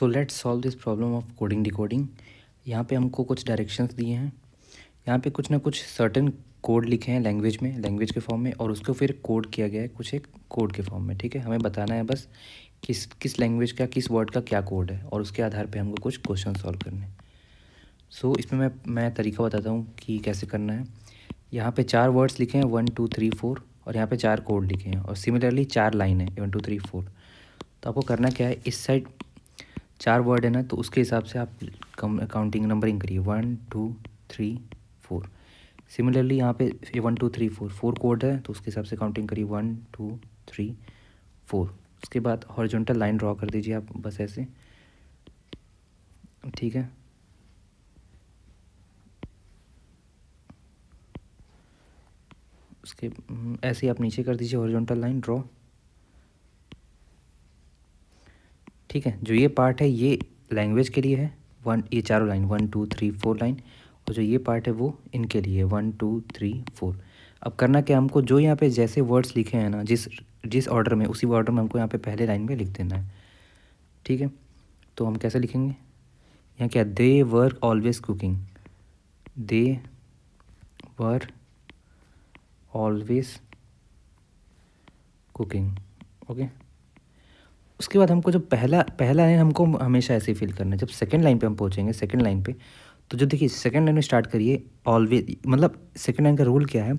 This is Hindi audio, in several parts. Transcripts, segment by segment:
So let's solve this problem of coding decoding. यहाँ पे हमको कुछ डायरेक्शंस दिए हैं। यहाँ पे कुछ ना कुछ सर्टेन कोड लिखे हैं लैंग्वेज में, लैंग्वेज के फॉर्म में, और उसको फिर कोड किया गया है कुछ एक कोड के फॉर्म में। ठीक है, हमें बताना है बस किस किस लैंग्वेज का, किस वर्ड का क्या कोड है, और उसके आधार पे हमको कुछ क्वेश्चन सॉल्व करने हैं। सो इसमें मैं तरीका बताता हूँ कि कैसे करना है। यहाँ पे 4 वर्ड्स लिखे हैं 1 2 3 4, और यहाँ पे 4 कोड लिखे हैं, और सिमिलरली 4 लाइन है 1 2 3 4। तो आपको करना क्या है, इस साइड 4 वर्ड है ना, तो उसके हिसाब से आप काउंटिंग नंबरिंग करिए 1 2 3 4। सिमिलरली यहाँ पे 1 2 3 4 4 कोड है, तो उसके हिसाब से काउंटिंग करिए 1 2 3 4। उसके बाद हॉरिजॉन्टल लाइन ड्रॉ कर दीजिए आप, बस ऐसे। ठीक है, उसके ऐसे ही आप नीचे कर दीजिए हॉरिजॉन्टल लाइन ड्रॉ। ठीक है, जो ये पार्ट है ये लैंग्वेज के लिए है, ये चारों लाइन 1 2 3 4 लाइन, और जो ये पार्ट है वो इनके लिए 1 2 3 4। अब करना क्या, हमको जो यहाँ पे जैसे वर्ड्स लिखे हैं ना, जिस जिस ऑर्डर में, उसी ऑर्डर में हमको यहाँ पे पहले लाइन में लिख देना है। ठीक है, तो हम कैसे लिखेंगे, यहाँ क्या, they were always cooking, they were always cooking. Okay, उसके बाद हमको जो पहला लाइन हमको हमेशा ऐसे ही फिल करना है। जब सेकंड लाइन पे हम पहुँचेंगे, सेकंड लाइन पे, तो जो देखिए सेकंड लाइन में स्टार्ट करिए ऑलवेज, मतलब सेकंड लाइन का रूल क्या है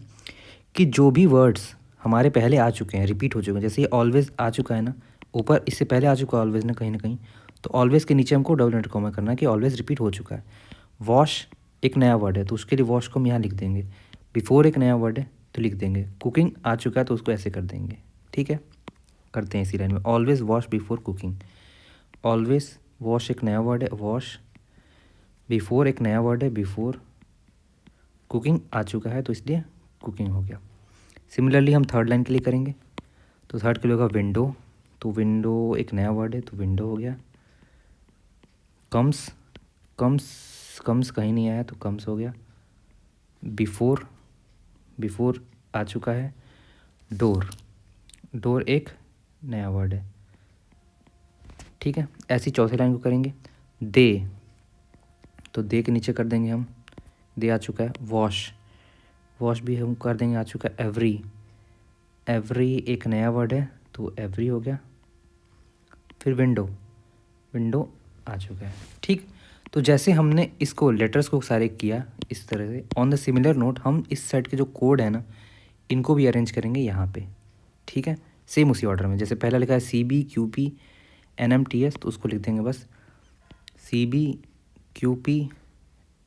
कि जो भी वर्ड्स हमारे पहले आ चुके हैं, रिपीट हो चुके हैं, जैसे ये ऑलवेज आ चुका है ना ऊपर, इससे पहले आ चुका है ऑलवेज ना कहीं, तो ऑलवेज के नीचे हमको डबल इंटर कॉमा करना है कि ऑलवेज रिपीट हो चुका है। वॉश एक नया वर्ड है, तो उसके लिए वॉश को हम यहाँ लिख देंगे। बिफोर एक नया वर्ड है तो लिख देंगे। कुकिंग आ चुका है तो उसको ऐसे कर देंगे। ठीक है, करते हैं इसी लाइन में, always wash before cooking. Always wash एक नया वर्ड है, वॉश। बिफोर एक नया वर्ड है, बिफोर। कुकिंग आ चुका है तो इसलिए कुकिंग हो गया। सिमिलरली हम थर्ड लाइन के लिए करेंगे, तो थर्ड के लिए होगा विंडो, तो विंडो एक नया वर्ड है तो विंडो हो गया। कम्स, कम्स कहीं नहीं आया तो कम्स हो गया। बिफोर, बिफोर आ चुका है। डोर एक नया वर्ड है। ठीक है, ऐसी चौथी लाइन को करेंगे। दे, तो दे के नीचे कर देंगे हम, दे आ चुका है। वॉश भी हम कर देंगे, आ चुका है। एवरी एक नया वर्ड है तो एवरी हो गया। फिर विंडो आ चुका है। ठीक, तो जैसे हमने इसको लेटर्स को सारे किया इस तरह से, ऑन द सिमिलर नोट हम इस सेट के जो कोड है ना, इनको भी अरेंज करेंगे यहाँ पे। ठीक है, सेम उसी ऑर्डर में, जैसे पहला लिखा है CB QP NMTS, तो उसको लिख देंगे बस CB QP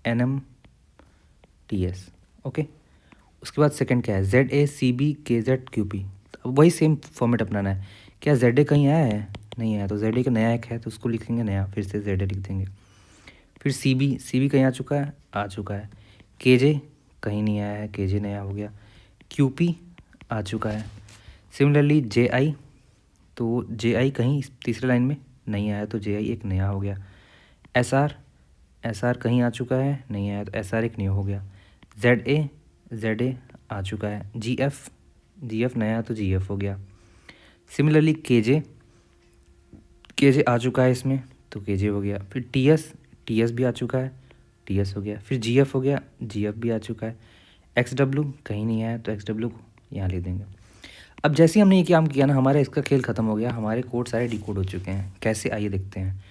NMTS। ओके, उसके बाद सेकंड क्या है, ZA CB KZ QP। अब वही सेम फॉर्मेट अपनाना है। क्या ZA कहीं आया है, नहीं आया, तो ZA का नया एक है तो उसको लिखेंगे नया, फिर से ZA लिख देंगे। फिर CB कहीं आ चुका है। KJ कहीं नहीं आया है, KJ नया हो गया। QP आ चुका है। सिमिलरली JI, तो JI कहीं तीसरे लाइन में नहीं आया तो JI एक नया हो गया। SR कहीं आ चुका है, नहीं आया तो SR एक नया हो गया। ZA आ चुका है। GF नया तो GF हो गया। सिमिलरली KJ आ चुका है इसमें तो KJ हो गया। फिर TS भी आ चुका है, TS हो गया। फिर GF हो गया, GF भी आ चुका है। XW कहीं नहीं आया तो XW को यहाँ लिख देंगे। अब जैसे ही हमने ये काम किया ना, हमारा इसका खेल ख़त्म हो गया, हमारे कोड सारे डिकोड हो चुके हैं। कैसे, आइए देखते हैं।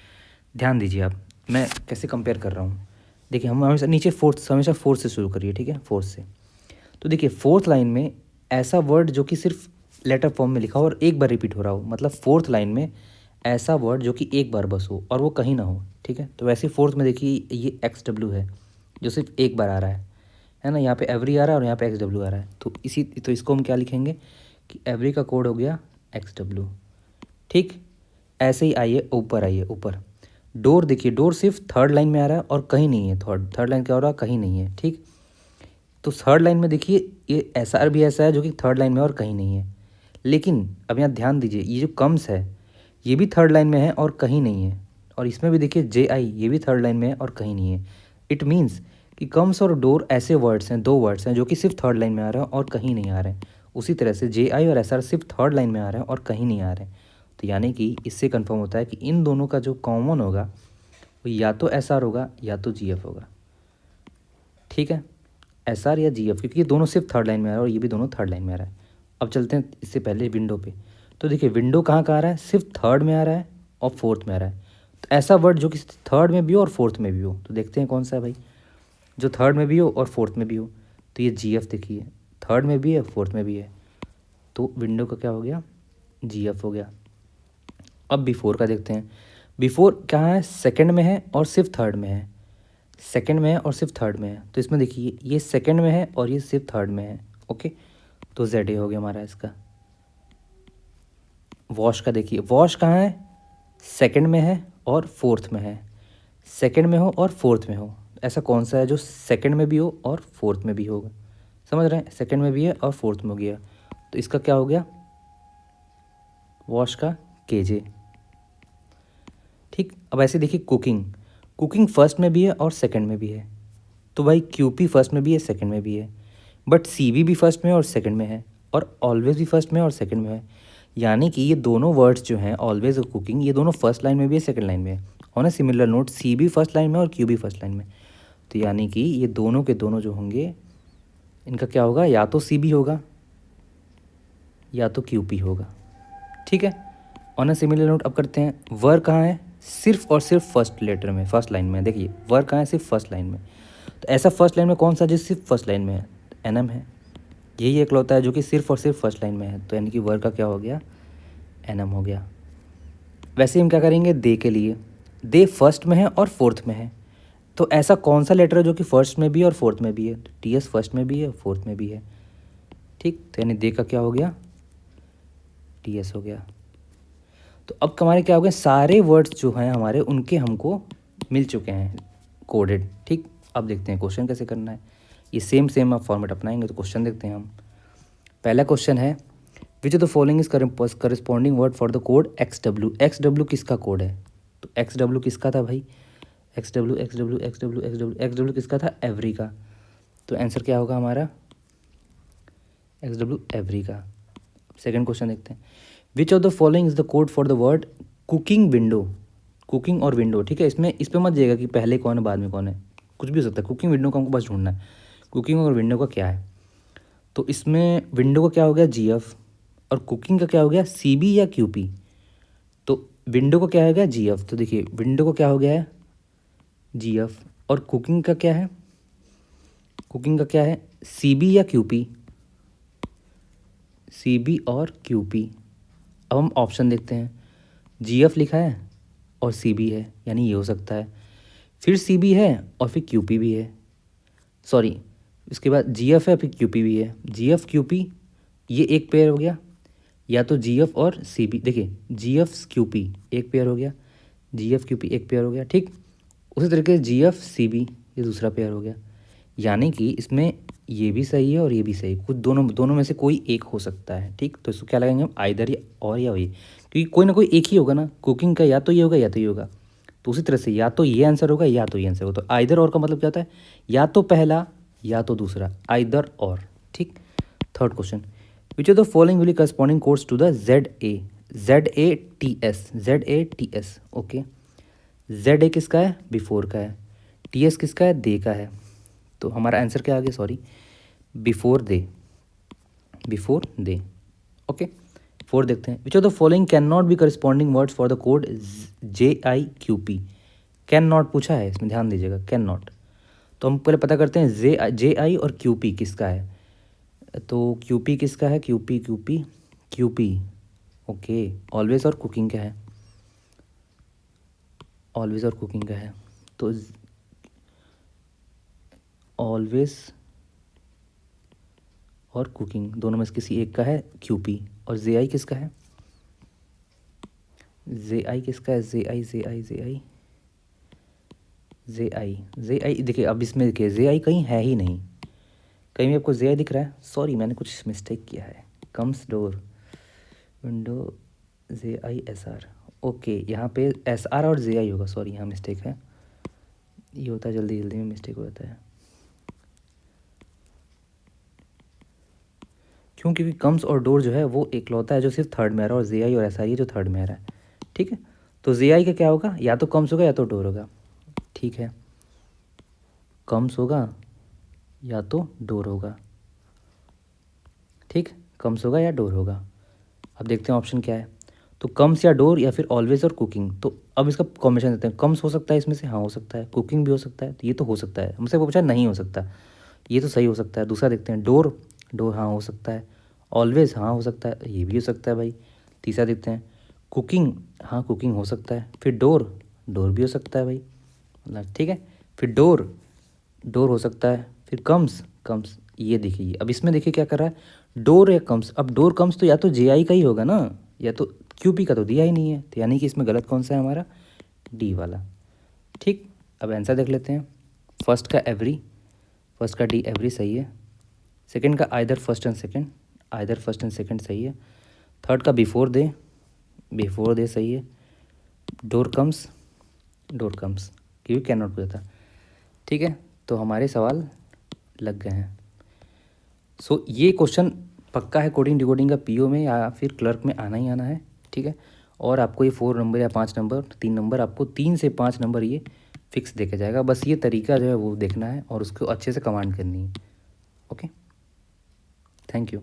ध्यान दीजिए आप, मैं कैसे कंपेयर कर रहा हूँ। देखिए, हम हमेशा फोर्थ से शुरू करिए। ठीक है, फोर्थ से। तो देखिए फोर्थ लाइन में ऐसा वर्ड जो कि सिर्फ लेटर फॉर्म में लिखा हो और एक बार रिपीट हो रहा हो, मतलब फोर्थ लाइन में ऐसा वर्ड जो कि एक बार बस हो और वो कहीं ना हो। ठीक है, तो वैसे फोर्थ में देखिए ये XW है जो सिर्फ एक बार आ रहा है ना, यहाँ पे एवरी आ रहा है और यहाँ पे XW आ रहा है, तो इसको हम क्या लिखेंगे कि एवरी का कोड हो गया XW। ठीक, ऐसे ही आइए ऊपर। डोर, देखिए डोर सिर्फ थर्ड लाइन में आ रहा है और कहीं नहीं है। थर्ड लाइन क्या हो रहा है, कहीं नहीं है। ठीक, तो थर्ड लाइन में देखिए ये SR भी ऐसा है जो कि थर्ड लाइन में और कहीं नहीं है। लेकिन अब यहाँ ध्यान दीजिए, ये जो कम्स है ये भी थर्ड लाइन में है और कहीं नहीं है, और इसमें भी देखिए JI ये भी थर्ड लाइन में है और कहीं नहीं है। इट मीन्स कि कम्स और डोर ऐसे वर्ड्स हैं, 2 वर्ड्स हैं जो कि सिर्फ थर्ड लाइन में आ रहे हैं और कहीं नहीं आ रहे हैं। उसी तरह से JI और SR सिर्फ थर्ड लाइन में आ रहे हैं और कहीं नहीं आ रहे हैं। तो तो यानी कि इससे कंफर्म होता है कि इन दोनों का जो कॉमन होगा वो या तो एस आर होगा या तो जी एफ होगा। ठीक है, एस आर या जी एफ, क्योंकि ये दोनों सिर्फ थर्ड लाइन में आ रहा है और ये भी दोनों थर्ड लाइन में आ रहा है। अब चलते हैं इससे पहले विंडो पे। तो देखिए विंडो कहाँ आ रहा है, सिर्फ थर्ड में आ रहा है और फोर्थ में आ रहा है। तो ऐसा वर्ड जो कि थर्ड में भी हो और फोर्थ में भी हो, तो देखते हैं कौन सा है भाई, जो थर्ड में भी हो और फोर्थ में भी हो। तो ये जी एफ देखिए, थर्ड में भी है फोर्थ में भी है, तो विंडो का क्या हो गया, जी एफ हो गया। अब बिफोर का देखते हैं। बिफोर कहाँ है, सेकंड में है और सिर्फ थर्ड में है, सेकंड में है और सिर्फ थर्ड में है। तो इसमें देखिए ये सेकंड में है और ये सिर्फ थर्ड में है। ओके, तो जेड ए हो गया हमारा इसका। वॉश का देखिए, वॉश कहाँ है, सेकंड में है और फोर्थ में है, सेकंड में हो और फोर्थ में हो। ऐसा कौन सा है जो सेकंड में भी हो और फोर्थ में भी होगा, समझ रहे हैं, सेकंड में भी है और फोर्थ में हो गया, तो इसका क्या हो गया, वॉश का केजे। ठीक, अब ऐसे देखिए कुकिंग, कुकिंग फर्स्ट में भी है और सेकंड में भी है, तो भाई क्यूपी फर्स्ट में भी है सेकंड में भी है, बट सीबी भी फर्स्ट में और सेकंड में है, और ऑलवेज भी फर्स्ट में और सेकंड में है। यानी कि ये दोनों वर्ड्स जो हैं ऑलवेज और कुकिंग, ये दोनों फर्स्ट लाइन में भी है सेकंड लाइन में है। ऑन अ सिमिलर नोट सी भी फर्स्ट लाइन में और क्यू भी फर्स्ट लाइन में। तो यानी कि ये दोनों के दोनों जो होंगे इनका क्या होगा, या तो सी बी होगा या तो क्यू पी होगा। ठीक है, ऑन अ सिमिलर नोट अब करते हैं, वर कहाँ है, सिर्फ और सिर्फ फर्स्ट लेटर में, फर्स्ट लाइन में। देखिए वर कहाँ है, सिर्फ फर्स्ट लाइन में। तो ऐसा फर्स्ट लाइन में कौन सा जो सिर्फ फर्स्ट लाइन में है, एन एम है। यही एकलौता है जो कि सिर्फ और सिर्फ फर्स्ट लाइन में है, तो यानी कि वर का क्या हो गया, एन एम हो गया। वैसे हम क्या करेंगे दे के लिए, दे फर्स्ट में है और फोर्थ में है, तो ऐसा कौन सा लेटर है जो कि फर्स्ट में भी है और फोर्थ में भी है, तो टी एस फर्स्ट में भी है फोर्थ में भी है। ठीक, तो यानी दे का क्या हो गया, टी एस हो गया। तो अब हमारे क्या हो गए, सारे वर्ड्स जो हैं हमारे उनके हमको मिल चुके हैं कोडेड। ठीक, अब देखते हैं क्वेश्चन कैसे करना है। ये सेम आप फॉर्मेट अपनाएंगे, तो क्वेश्चन देखते हैं हम। पहला क्वेश्चन है, विच of the following is corresponding word for the code x W. X W किसका कोड है, तो एक्स डब्ल्यू किसका था भाई, x W x W x W x W x W किसका था, एवरी का। तो आंसर क्या होगा हमारा, एक्स डब्ल्यू एवरी का। सेकंड क्वेश्चन देखते हैं, विच of the following is the code for the word cooking window. Cooking और विंडो, ठीक है, इसमें इस पर मत जाइएगा कि पहले कौन है बाद में कौन है, कुछ भी हो सकता है। कुकिंग विंडो का हमको बस ढूंढना है, कुकिंग और विंडो का क्या है। तो इसमें विंडो का क्या हो गया, जी एफ, और कुकिंग का क्या हो गया, सी बी या क्यू पी। तो विंडो का क्या हो गया, जी एफ। तो देखिए विंडो को क्या हो गया है, जी एफ, और कुकिंग का क्या है, कुकिंग का क्या है, सी बी या क्यू पी, सी बी और क्यू पी। अब हम ऑप्शन देखते हैं, जी एफ लिखा है और सी बी है, यानी ये हो सकता है, फिर सी बी है और फिर क्यू पी भी है, सॉरी इसके बाद जी एफ है फिर क्यू पी भी है, जी एफ क्यू पी ये एक पेयर हो गया, या तो जी एफ और सी बी। देखिए जी एफ क्यू पी एक पेयर हो गया, जी एफ क्यू पी एक पेयर हो गया। ठीक, उसी तरीके से जी एफ सी बी ये दूसरा पेयर हो गया। यानी कि इसमें ये भी सही है और ये भी सही, कुछ दोनों दोनों में से कोई एक हो सकता है। ठीक, तो इसको क्या लगाएंगे हम, आइदर या और या वही, क्योंकि कोई ना कोई एक ही होगा ना, कुकिंग का या तो ये होगा या तो ये होगा। तो उसी तरह से या तो ये आंसर होगा या तो ये आंसर होगा। तो आइदर और का मतलब क्या होता है, या तो पहला या तो दूसरा, आइदर और। ठीक, third question, which of the following will corresponding codes to the Z A, Z A T S, Z A T S. Okay, Z A किसका है, बिफोर का है, टी एस किसका है, दे का है। तो हमारा आंसर क्या आ गया, sorry before they, before they. Okay, four देखते हैं, विच of the following can not be corresponding words for the code J I Q P. Can not पूछा है, इसमें ध्यान दीजिएगा, कैन नॉट। तो हम पहले पता करते हैं जे आई और क्यू पी किसका है। तो क्यू पी किसका है, Q P Q P Q P. Okay, always और कुकिंग का है, ऑलवेज और कुकिंग का है। तो ऑलवेज और कुकिंग दोनों में से किसी एक का है क्यू पी, और जे आई किसका है, जे आई किसका है, जे आई जे आई जे आई जे आई जे आई। देखिए अब इसमें देखिए जे आई कहीं है ही नहीं, कहीं भी आपको जे आई दिख रहा है, सॉरी मैंने कुछ मिस्टेक किया है, comes door window J I S R. Okay, यहाँ पे एस आर और जे आई होगा, सॉरी यहाँ मिस्टेक है, ये होता है जल्दी जल्दी में मिस्टेक हो जाता है। क्यों? क्योंकि कम्स और डोर जो है वो इकलौता है जो सिर्फ थर्ड में आ रहा है, और जे आई और एस आई है जो थर्ड में आ रहा है। ठीक है, तो जे आई का क्या होगा, या तो कम्स होगा या तो डोर होगा। ठीक है, कम्स होगा या तो डोर होगा। ठीक, कम्स होगा या डोर होगा। अब देखते हैं ऑप्शन क्या है। तो कम्स या डोर या फिर ऑलवेज और कुकिंग। तो अब इसका कॉम्बिनेशन देते हैं। कम्स हो सकता है इसमें से, हाँ हो सकता है। कुकिंग भी हो सकता है, तो ये तो हो सकता है। हमसे वो पूछा नहीं हो सकता, ये तो सही हो सकता है। दूसरा देखते हैं, डोर, डोर हाँ हो सकता है। ऑलवेज हाँ हो सकता है, ये भी हो सकता है भाई। तीसरा देखते हैं, कुकिंग, हाँ कुकिंग हो सकता है। फिर डोर, डोर भी हो सकता है भाई, मतलब ठीक है। फिर डोर, डोर हो सकता है। फिर कम्स, कम्स, ये देखिए अब इसमें देखिए क्या कर रहा है, डोर या कम्स। अब डोर कम्स तो या तो जे आई का ही होगा ना, या तो क्यू पी का तो दिया ही नहीं है, तो यानी कि इसमें गलत कौन सा है हमारा, डी वाला। ठीक, अब आंसर देख लेते हैं। फर्स्ट का एवरी, फर्स्ट का डी एवरी सही है। सेकंड का either first and second, either first and second सही है। थर्ड का बिफोर दे, बिफोर दे सही है। डोर कम्स, डोर कम्स, क्योंकि कैन नॉट पूछा था। ठीक है, तो हमारे सवाल लग गए हैं। सो ये क्वेश्चन पक्का है कोडिंग डिकोडिंग का पीओ में या फिर क्लर्क में आना ही आना है। ठीक है, और आपको ये 4 नंबर या 5 नंबर, 3 नंबर, आपको 3 से 5 नंबर ये फिक्स देके जाएगा। बस ये तरीका जो है वो देखना है और उसको अच्छे से कमांड करनी है। Okay, thank you.